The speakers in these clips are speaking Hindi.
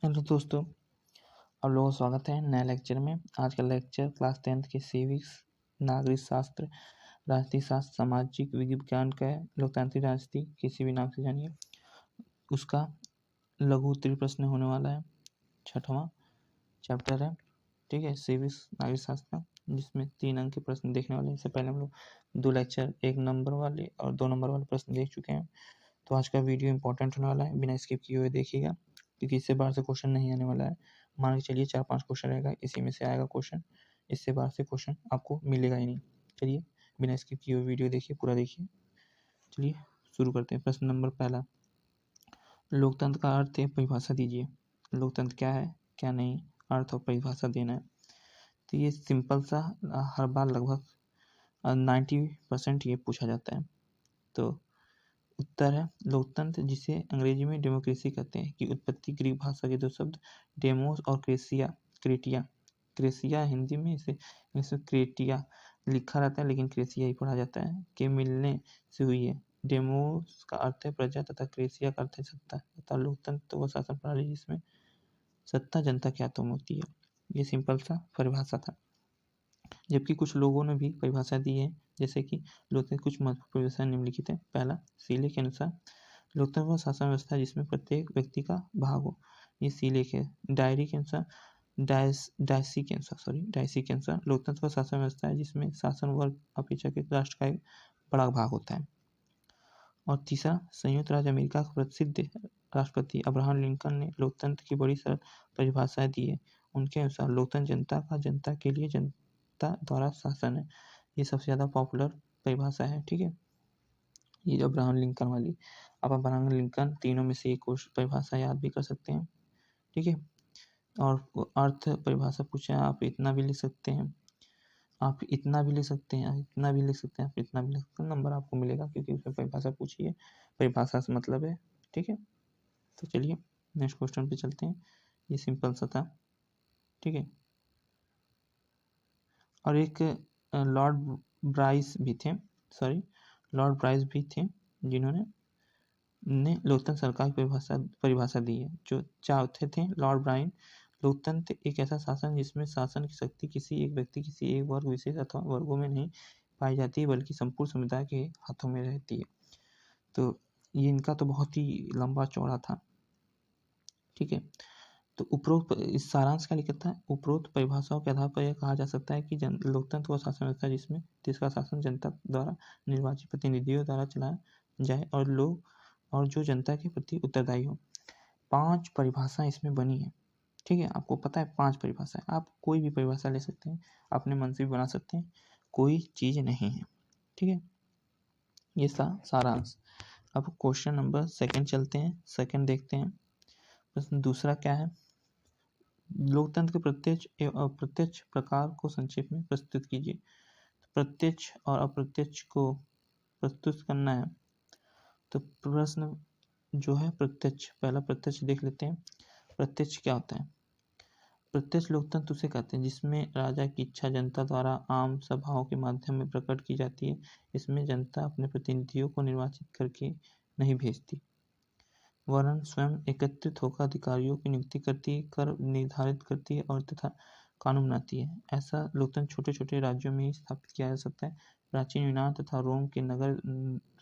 हेलो दोस्तों, आप लोगों का स्वागत है नए लेक्चर में। आज का लेक्चर क्लास 10th के सिविक्स, नागरिक शास्त्र, राजनीति शास्त्र, सामाजिक विज्ञान का है। लोकतांत्रिक राजनीति किसी भी नाम से जानिए, उसका लघु उत्तरीय प्रश्न होने वाला है। 6वां चैप्टर है, ठीक है, सिविक्स नागरिक शास्त्र का, जिसमें 3 अंक के प्रश्न देखने वाले हैं। इससे पहले हम लोग 2 लेक्चर 1 नंबर वाले और 2 नंबर वाले प्रश्न देख चुके हैं। तो आज का वीडियो इंपॉर्टेंट होने वाला है, बिना स्किप किए हुए देखिएगा, क्योंकि इससे बाहर से क्वेश्चन नहीं आने वाला है। मान के चलिए 4-5 क्वेश्चन रहेगा, इसी में से आएगा क्वेश्चन, इससे बाहर से क्वेश्चन आपको मिलेगा ही नहीं। चलिए बिना स्किप किए हुए वीडियो देखिए, पूरा देखिए। चलिए शुरू करते हैं। प्रश्न नंबर पहला, लोकतंत्र का अर्थ है परिभाषा दीजिए। लोकतंत्र क्या है, क्या नहीं, अर्थ और परिभाषा देना है। तो ये सिंपल सा, हर बार लगभग 90% ये पूछा जाता है। तो उत्तर है लोकतंत्र, जिसे अंग्रेजी में डेमोक्रेसी कहते हैं, की उत्पत्ति ग्रीक भाषा के 2 शब्द डेमोस और क्रेसिया हिंदी में इसे क्रेटिया लिखा रहता है, लेकिन क्रेसिया ही पढ़ा जाता है, के मिलने से हुई है। डेमोस का अर्थ है प्रजा तथा क्रेसिया का अर्थ है सत्ता तथा लोकतंत्र तो वह शासन प्रणाली जिसमें सत्ता जनता के हाथों में होती है। ये सिंपल सा परिभाषा था, जबकि कुछ लोगों ने भी परिभाषा दी है, जैसे कि लोकतंत्र कुछ महत्वपूर्ण परिभाषा निम्नलिखित है। पहला, सीले के अनुसार लोकतंत्र वह शासन व्यवस्था है जिसमें प्रत्येक व्यक्ति का भाग हो। ये सीलेख है। डायरी के अनुसार डायसी के अनुसार लोकतंत्र वह शासन व्यवस्था है जिसमें शासन वर्ग अपेक्षाकृत राष्ट्र का एक बड़ा भाग होता है। और तीसरा, संयुक्त राज्य अमेरिका का प्रसिद्ध राष्ट्रपति अब्राहम लिंकन ने लोकतंत्र की बड़ी सरल परिभाषाएं दी है। उनके अनुसार लोकतंत्र जनता का जनता के लिए जनता द्वारा शासन है। ये सबसे ज़्यादा पॉपुलर परिभाषा है, ठीक है, ये अब्राहम लिंकन वाली। आप अब्राहम लिंकन तीनों में से एक परिभाषा याद भी कर सकते हैं, ठीक है। और अर्थ परिभाषा पूछे, आप इतना भी लिख सकते हैं, आप इतना भी लिख सकते हैं, इतना भी लिख सकते हैं, आप इतना भी लिख सकते हैं, नंबर आपको मिलेगा, क्योंकि उसमें परिभाषा पूछी है, परिभाषा से मतलब है, ठीक है। तो चलिए नेक्स्ट क्वेश्चन पे चलते हैं। ये सिंपल सा था, ठीक है। और एक लॉर्ड ब्राइस भी थे जिन्होंने लोकतंत्र सरकार की परिभाषा दी है। जो चाहते थे लॉर्ड ब्राइन, लोकतंत्र एक ऐसा शासन जिसमें शासन की शक्ति किसी एक व्यक्ति, किसी एक वर्ग विशेष अथवा वर्गों में नहीं पाई जाती, बल्कि संपूर्ण समुदाय के हाथों में रहती है। तो ये इनका तो बहुत ही लंबा चौड़ा था, ठीक है। तो उपरोक्त इस सारांश का लिखा था, उपरोक्त परिभाषाओं के आधार पर यह कहा जा सकता है कि लोकतंत्र वह शासन व्यवस्था है जिसमें देश का शासन जनता द्वारा निर्वाचित प्रतिनिधियों द्वारा चलाया जाए और जो जनता के प्रति उत्तरदायी हो। 5 परिभाषाएं इसमें बनी है, ठीक है। आपको पता है 5 परिभाषाएं, आप कोई भी परिभाषा ले सकते हैं, अपने मन से भी बना सकते हैं, कोई चीज़ नहीं है, ठीक है। ये सारांश। अब क्वेश्चन नंबर 2 चलते हैं, सेकंड देखते हैं। प्रश्न दूसरा क्या है, लोकतंत्र के प्रत्यक्ष एवं अप्रत्यक्ष प्रकार को संक्षेप में प्रस्तुत कीजिए। प्रत्यक्ष और अप्रत्यक्ष को प्रस्तुत करना है। तो प्रश्न जो है प्रत्यक्ष, पहला प्रत्यक्ष देख लेते हैं। प्रत्यक्ष क्या होता है? प्रत्यक्ष लोकतंत्र उसे कहते हैं जिसमें राजा की इच्छा जनता द्वारा आम सभाओं के माध्यम में प्रकट की जाती है। इसमें जनता अपने प्रतिनिधियों को निर्वाचित करके नहीं भेजती, वरन स्वयं एकत्रित होकर अधिकारियों की नियुक्ति करती है, कर निर्धारित करती है और तथा कानून बनाती है। ऐसा लोकतंत्र छोटे छोटे राज्यों में ही स्थापित किया जा सकता है। प्राचीन यूनान तथा रोम के नगर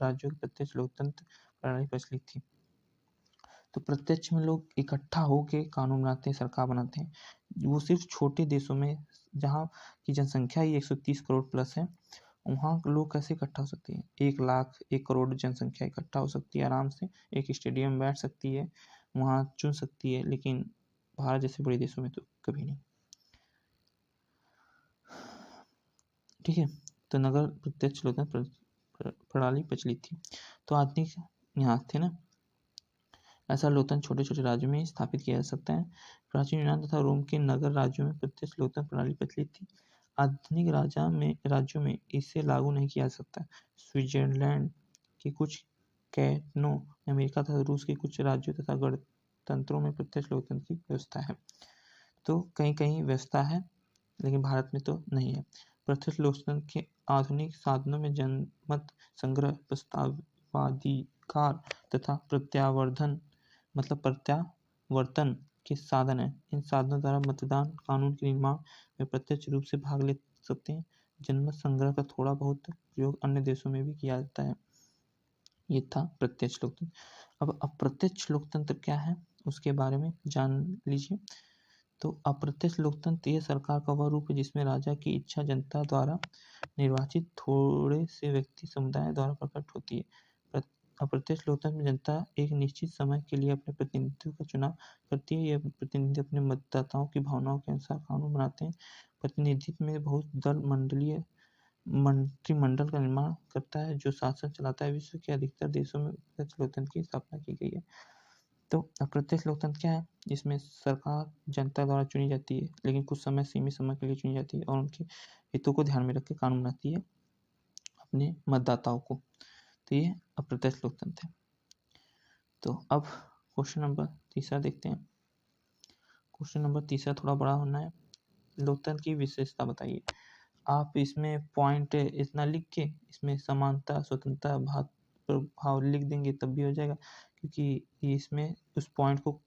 राज्यों की प्रत्यक्ष लोकतंत्र प्रणाली प्रचलित थी। तो प्रत्यक्ष में लोग इकट्ठा होकर कानून बनाते हैं, सरकार बनाते हैं। वो सिर्फ छोटे देशों में, जहाँ की जनसंख्या ही 130 करोड़ प्लस है, वहाँ लोग कैसे इकट्ठा हो सकते हैं? 1 लाख 1 करोड़ जनसंख्या इकट्ठा हो सकती है आराम से, एक स्टेडियम में बैठ सकती है, वहाँ चुन सकती है, लेकिन भारत जैसे बड़े देशों में तो कभी नहीं, ठीक है। तो नगर प्रत्यक्ष लोकतंत्र प्रणाली प्रचलित थी। तो आधुनिक यहाँ थे ना, ऐसा लोकतंत्र छोटे छोटे राज्यों में स्थापित किया जा सकता है। प्राचीन यूनान तथा रोम के नगर राज्यों में प्रत्यक्ष लोकतंत्र प्रणाली प्रचलित थी। आधुनिक राज्यों में इसे लागू नहीं किया जा सकता। स्विट्जरलैंड के कुछ कैंटों, अमेरिका तथा रूस के कुछ राज्यों तथा गणतंत्रों में प्रत्यक्ष लोकतंत्र की व्यवस्था है। तो कहीं कहीं व्यवस्था है, लेकिन भारत में तो नहीं है। प्रत्यक्ष लोकतंत्र के आधुनिक साधनों में जनमत संग्रह, प्रस्तावाधिकार तथा प्रत्यावर्तन के साधन हैं। इन साधनों द्वारा मतदान कानून के निर्माण में प्रत्यक्ष रूप से भाग ले सकते हैं। जनमत संग्रह का थोड़ा बहुत प्रयोग अन्य देशों में भी किया जाता है। ये था प्रत्यक्ष लोकतंत्र। अब अप्रत्यक्ष लोकतंत्र क्या है उसके बारे में जान लीजिए। तो अप्रत्यक्ष लोकतंत्र ये सरकार का वह रूप है जिसमें राजा की इच्छा जनता द्वारा निर्वाचित थोड़े से व्यक्ति समुदाय द्वारा प्रकट होती है। अप्रत्यक्ष लोकतंत्र में जनता एक निश्चित समय के लिए अपने प्रतिनिधित्व का चुनाव करती है। यह प्रतिनिधि अपने मतदाताओं की भावनाओं के अनुसार कानून बनाते हैं। प्रतिनिधित्व में बहुत दल मंडलीय मंत्रिमंडल का निर्माण करता है जो शासन चलाता है। विश्व के अधिकतर देशों में अप्रत्यक्ष लोकतंत्र की स्थापना की गई है। तो अप्रत्यक्ष लोकतंत्र क्या है? जिसमें सरकार जनता द्वारा चुनी जाती है, लेकिन कुछ सीमित समय के लिए चुनी जाती है और उनके हितों को ध्यान में रख के कानून बनाती है अपने मतदाताओं को। तो ये अप्रत्यक्ष लोकतंत्र है। तो अब क्वेश्चन नंबर तीसरा देखते हैं। क्वेश्चन नंबर तीसरा थोड़ा बड़ा होना है। लोकतंत्र की विशेषता बताइए। आप इसमें पॉइंट इतना लिख के इसमें समानता, स्वतंत्रता, भाव लिख देंगे तब भी हो जाएगा, क्योंकि इसमें उस पॉइंट को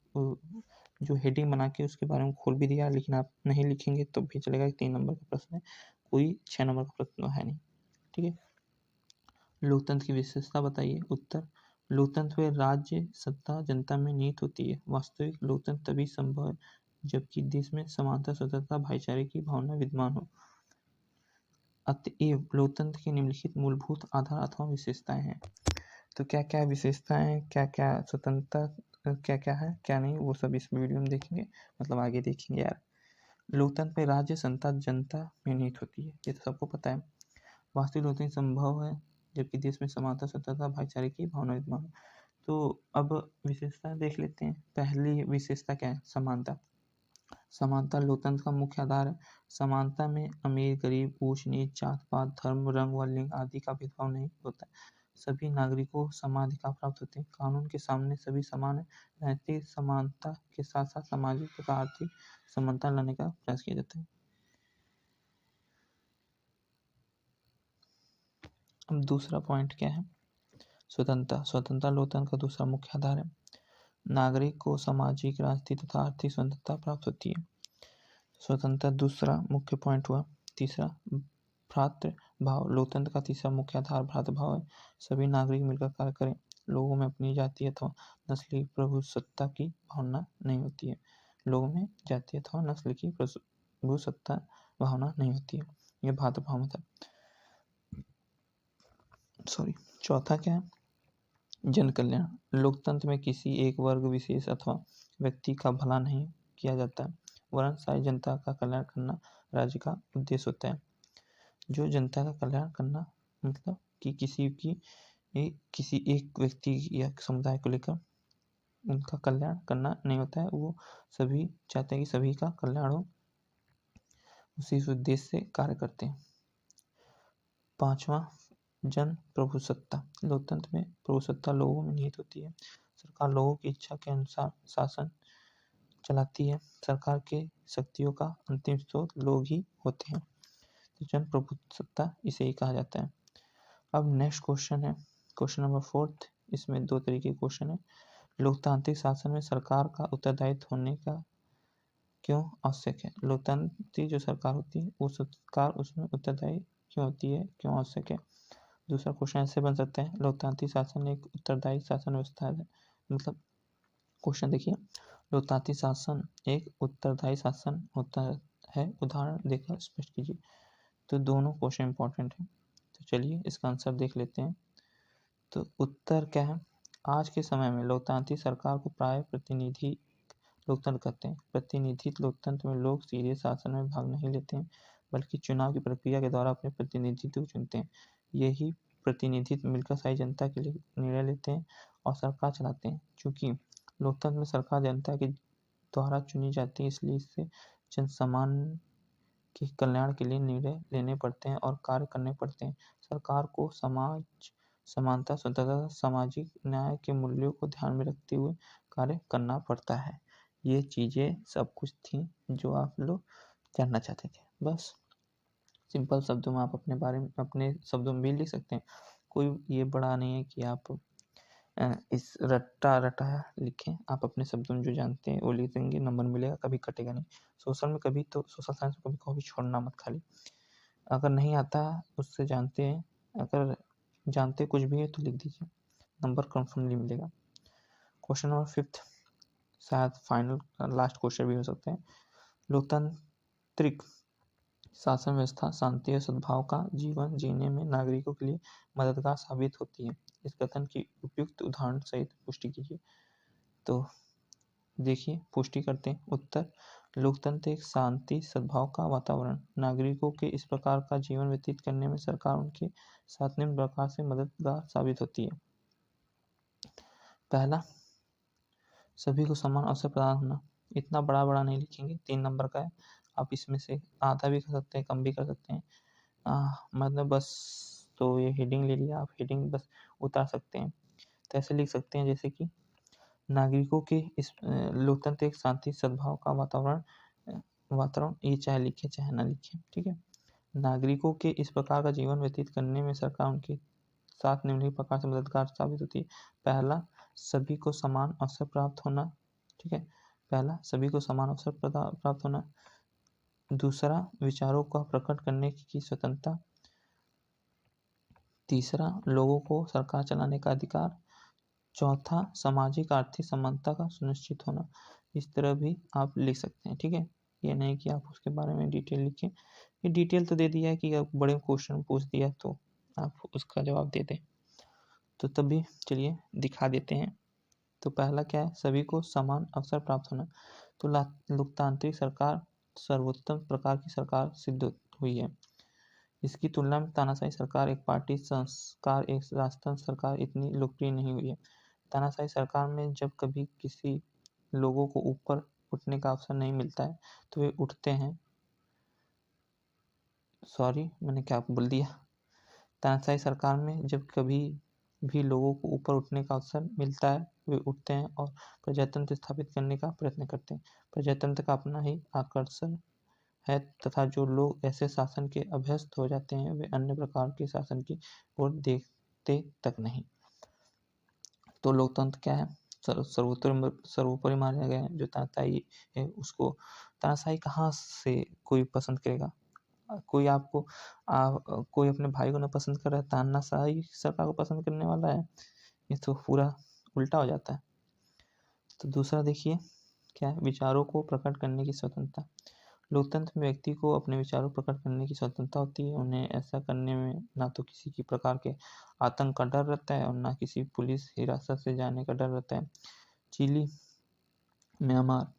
जो हेडिंग बना के उसके बारे में खोल भी दिया, लेकिन आप नहीं लिखेंगे तो भी चलेगा। 3 नंबर का प्रश्न है, कोई 6 नंबर का प्रश्न है नहीं। ठीक है। लोकतंत्र की विशेषता बताइए। उत्तर, लोकतंत्र में राज्य सत्ता जनता में निहित होती है। वास्तविक लोकतंत्र तभी संभव है जबकि देश में समानता, स्वतंत्रता, भाईचारे की भावना विद्यमान हो। अतएव लोकतंत्र के निम्नलिखित मूलभूत आधार अथवा विशेषताएं हैं। तो क्या क्या विशेषताएं हैं, क्या क्या स्वतंत्रता क्या क्या है क्या नहीं, वो सब इस वीडियो में देखेंगे, मतलब आगे देखेंगे यार। लोकतंत्र में राज्य सत्ता जनता में निहित होती है, ये तो सबको पता है। वास्तविक लोकतंत्र संभव है जबकि देश में समानता, स्वतंत्रता, भाईचारे की भावना विद्यमान है। तो अब विशेषता देख लेते हैं। पहली विशेषता क्या है? समानता। समानता लोकतंत्र का मुख्य आधार है। समानता में अमीर गरीब, ऊंच नीच, जात पात, धर्म, रंग व लिंग आदि का भेदभाव नहीं होता। सभी नागरिकों को समान अधिकार प्राप्त होते हैं। कानून के सामने सभी समान है। नैतिक समानता के साथ साथ सामाजिक तथा आर्थिक समानता लाने का प्रयास किया जाता है। अब दूसरा पॉइंट क्या है? स्वतंत्रता। स्वतंत्रता लोकतंत्र का दूसरा मुख्य आधार है। नागरिक को सामाजिक, राजनीतिक तथा आर्थिक स्वतंत्रता प्राप्त होती है। स्वतंत्रता दूसरा मुख्य पॉइंट हुआ। तीसरा, भ्रातृभाव। लोकतंत्र का तीसरा मुख्य आधार भ्रातृभाव है। सभी नागरिक मिलकर कार्य करें। लोगों में अपनी जातीय अथवा नस्ली प्रभुसत्ता की भावना नहीं होती है। लोगों में जातीय अथवा नस्ल की प्रभुसत्ता भावना नहीं होती है। यह भ्रातृभाव में था। चौथा क्या है? जन कल्याण। लोकतंत्र में किसी एक वर्ग विशेष अथवा व्यक्ति का भला नहीं किया जाता है, वरन सारी जनता का कल्याण करना राज्य का उद्देश्य होता है। जो जनता का कल्याण करना मतलब कि किसी एक व्यक्ति या समुदाय को लेकर उनका कल्याण करना नहीं होता है। वो सभी चाहते हैं कि सभी का कल्याण हो, उसी उद्देश्य से कार्य करते हैं। पांचवा, जन प्रभुसत्ता। लोकतंत्र में प्रभुसत्ता लोगों में निहित होती है। सरकार लोगों की इच्छा के अनुसार शासन चलाती है। सरकार के शक्तियों का अंतिम स्रोत लोग ही होते हैं। तो जन प्रभुसत्ता इसे ही कहा जाता है। अब नेक्स्ट क्वेश्चन है क्वेश्चन नंबर 4। इसमें 2 तरीके के क्वेश्चन है। लोकतांत्रिक शासन में सरकार का उत्तरदायित्व होने का क्यों आवश्यक है? लोकतांत्रिक जो सरकार होती है वो सरकार उसमें उत्तरदायी क्यों होती है, क्यों आवश्यक है? दूसरा क्वेश्चन ऐसे बन सकता है, लोकतांत्रिक शासन एक उत्तरदायी शासन व्यवस्था है। मतलब क्वेश्चन देखिए, लोकतांत्रिक शासन एक उत्तरदायी शासन होता है, उदाहरण देकर स्पष्ट कीजिए। तो दोनों क्वेश्चन इंपॉर्टेंट है। तो चलिए इसका आंसर देख लेते हैं। तो उत्तर क्या है? आज के समय में लोकतांत्रिक सरकार को प्राय प्रतिनिधि लोकतंत्र कहते हैं। प्रतिनिधित्व लोकतंत्र में लोग सीधे शासन में भाग नहीं लेते हैं, बल्कि चुनाव की प्रक्रिया के द्वारा अपने प्रतिनिधित्व चुनते हैं। यही प्रतिनिधित्व मिलकर सारी जनता के लिए निर्णय लेते हैं और सरकार चलाते हैं। चूंकि लोकतंत्र में सरकार जनता के द्वारा चुनी जाती है, इसलिए इससे जनसामान्य के कल्याण के लिए निर्णय लेने पड़ते हैं और कार्य करने पड़ते हैं। सरकार को समाज समानता, स्वतंत्रता, सामाजिक न्याय के मूल्यों को ध्यान में रखते हुए कार्य करना पड़ता है। ये चीज़ें सब कुछ थी जो आप लोग जानना चाहते थे। बस सिंपल शब्दों में आप अपने बारे में अपने शब्दों में भी लिख सकते हैं। कोई ये बड़ा नहीं है कि आप इस रट्टा रटाया लिखें। आप अपने शब्दों में जो जानते हैं वो लिख देंगे, नंबर मिलेगा, कभी कटेगा नहीं। सोशल में कभी तो सोशल साइंस में कभी कभी छोड़ना मत खाली। अगर नहीं आता उससे जानते हैं, अगर जानते कुछ भी है तो लिख दीजिए, नंबर कन्फर्मली मिलेगा। क्वेश्चन नंबर 5 शायद फाइनल लास्ट क्वेश्चन भी हो सकते हैं। लोकतांत्रिक शासन व्यवस्था शांति और सद्भाव का जीवन जीने में नागरिकों के लिए मददगार साबित होती है। इस कथन की उपयुक्त उदाहरण सहित पुष्टि कीजिए। तो देखिए पुष्टि करते हैं। उत्तर, लोकतंत्र एक शांति सद्भाव का वातावरण नागरिकों के इस प्रकार का जीवन व्यतीत करने में सरकार उनके साथ निम्न प्रकार से मददगार साबित होती है। पहला, सभी को समान अवसर प्रदान होना। इतना बड़ा बड़ा नहीं लिखेंगे, 3 नंबर का है, आप इसमें से आधा भी कर सकते हैं, कम भी कर सकते हैं। मतलब बस तो ये हेडिंग ले लिया, आप हेडिंग बस उतार सकते हैं। तो ऐसे लिख सकते हैं जैसे कि नागरिकों के इस लोकतंत्र एक शांति सद्भाव का वातावरण ये चाहे लिखे चाहे ना लिखे, ठीक है। नागरिकों के इस प्रकार का जीवन व्यतीत करने में सरकार उनके साथ निम्नलिखित प्रकार से मददगार साबित होती है। पहला, सभी को समान अवसर प्राप्त होना, ठीक है। पहला, सभी को समान अवसर प्राप्त होना। दूसरा, विचारों का प्रकट करने की स्वतंत्रता। तीसरा, लोगों को सरकार चलाने का अधिकार। चौथा, सामाजिक आर्थिक समानता का सुनिश्चित होना। इस तरह भी आप लिख सकते हैं, ठीक है। ये नहीं कि आप उसके बारे में डिटेल लिखें, ये डिटेल तो दे दिया है कि आप बड़े क्वेश्चन पूछ दिया तो आप उसका जवाब दे दें। तो तभी चलिए दिखा देते हैं। तो पहला क्या है, सभी को समान अवसर प्राप्त होना। तो लोकतांत्रिक सरकार सर्वोत्तम प्रकार की सरकार सिद्ध हुई है। इसकी तुलना में तानाशाही सरकार, एक पार्टी संस्कार, एक राजतंत्र सरकार इतनी लोकप्रिय नहीं हुई है। तानाशाही सरकार में जब कभी किसी लोगों को ऊपर उठने का अवसर नहीं मिलता है तो वे उठते हैं। सॉरी, मैंने क्या बोल दिया। तानाशाही सरकार में जब कभी भी लोगों को ऊपर उठने का अवसर मिलता है वे उठते हैं और प्रजातंत्र स्थापित करने का प्रयत्न करते हैं। प्रजातंत्र का अपना ही आकर्षण है तथा जो लोग ऐसे शासन के अभ्यस्त हो जाते हैं वे अन्य प्रकार के शासन की ओर देखते तक नहीं। तो लोकतंत्र क्या है, सर्वोपरि माना गया है। जो तानाशाही है उसको, तानाशाही कहाँ से कोई पसंद करेगा। कोई आपको कोई अपने भाई को ना पसंद कर रहा है, तानाशाही सरकार को पसंद करने वाला है। ये तो पूरा उल्टा हो जाता है। तो दूसरा देखिए क्या है, विचारों को प्रकट करने की स्वतंत्रता। लोकतंत्र में व्यक्ति को अपने विचारों प्रकट करने की स्वतंत्रता होती है। उन्हें ऐसा करने में ना तो किसी की प्रकार के आतंक का डर रहता है और ना किसी पुलिस हिरासत से जाने का डर रहता है। चिली, म्यांमार,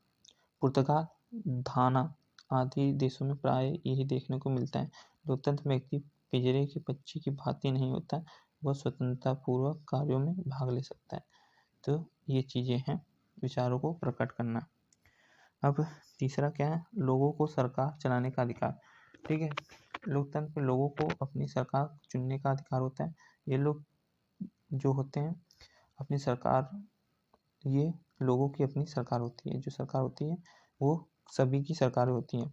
पुर्तगाल, घाना आदि देशों में प्राय यही देखने को मिलता है। लोकतंत्र में व्यक्ति पिंजरे के पक्षी की भांति नहीं होता, वह स्वतंत्रतापूर्वक कार्यों में भाग ले सकता है। तो ये चीज़ें हैं विचारों को प्रकट करना। अब तीसरा क्या है, लोगों को सरकार चलाने का अधिकार, ठीक है। लोकतंत्र में लोगों को अपनी सरकार चुनने का अधिकार होता है। ये लोग जो होते हैं अपनी सरकार, ये लोगों की अपनी सरकार होती है। जो सरकार होती है वो सभी की सरकारें होती हैं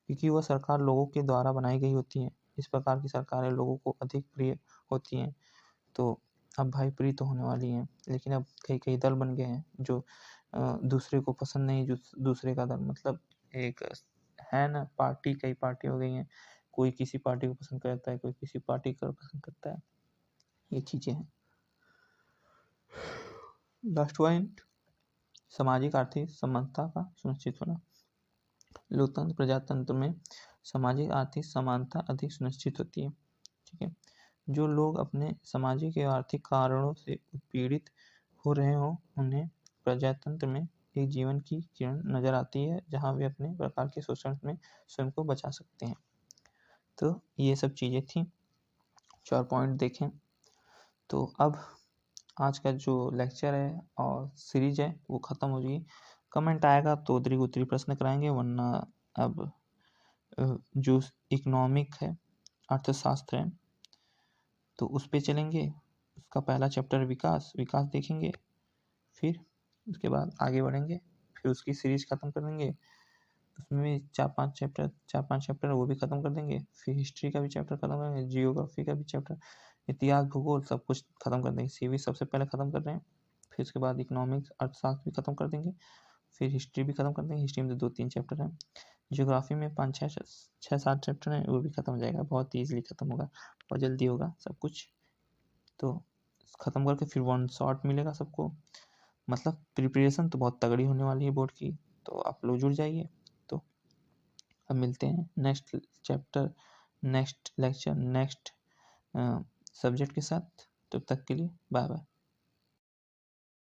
क्योंकि वह सरकार लोगों के द्वारा बनाई गई होती है। इस प्रकार की सरकारें लोगों को अधिक प्रिय होती हैं। तो अब भाई प्रिय तो होने वाली हैं, लेकिन अब कई कई दल बन गए हैं जो दूसरे को पसंद नहीं, जो दूसरे का दल मतलब एक है ना, पार्टी कई पार्टी हो गई हैं। कोई किसी पार्टी को पसंद करता है, कोई किसी पार्टी को पसंद करता है। ये चीज़ें हैं। लास्ट पॉइंट, सामाजिक आर्थिक समानता का सुनिश्चित होना। लोकतंत्र प्रजातंत्र में सामाजिक आर्थिक समानता अधिक सुनिश्चित होती है, ठीक है। जो लोग अपने सामाजिक एवं आर्थिक कारणों से उत्पीड़ित हो रहे हों उन्हें प्रजातंत्र में एक जीवन की किरण नजर आती है जहां वे अपने प्रकार के शोषण में स्वयं को बचा सकते हैं। तो ये सब चीज़ें थी, 4 पॉइंट देखें। तो अब आज का जो लेक्चर है और सीरीज है वो ख़त्म हो जाएगी। कमेंट आएगा तो उतरी उतरी प्रश्न कराएंगे, वरना अब जो इकोनॉमिक है, अर्थशास्त्र है, तो उस पे चलेंगे। उसका पहला चैप्टर विकास देखेंगे, फिर उसके बाद आगे बढ़ेंगे, फिर उसकी सीरीज ख़त्म करेंगे। उसमें 4-5 चैप्टर वो भी ख़त्म कर देंगे। फिर हिस्ट्री का भी चैप्टर ख़त्म करेंगे, जियोग्राफी का भी चैप्टर, इतिहास, भूगोल सब कुछ ख़त्म कर देंगे। सिविक्स सबसे पहले ख़त्म कर रहे हैं, फिर उसके बाद इकोनॉमिक्स, अर्थशास्त्र भी ख़त्म कर देंगे, फिर हिस्ट्री भी ख़त्म कर देंगे। हिस्ट्री में तो 2-3 चैप्टर हैं। जियोग्राफी में 5-6-7 चैप्टर हैं, वो भी ख़त्म हो जाएगा, बहुत ईजिली ख़त्म होगा और जल्दी होगा सब कुछ। तो ख़त्म करके फिर 1 शॉट मिलेगा सबको। मतलब प्रिपरेशन तो बहुत तगड़ी होने वाली है बोर्ड की, तो आप लोग जुड़ जाइए। तो अब मिलते हैं next chapter, next lecture, next subject के साथ। तब तक के लिए बाय बाय।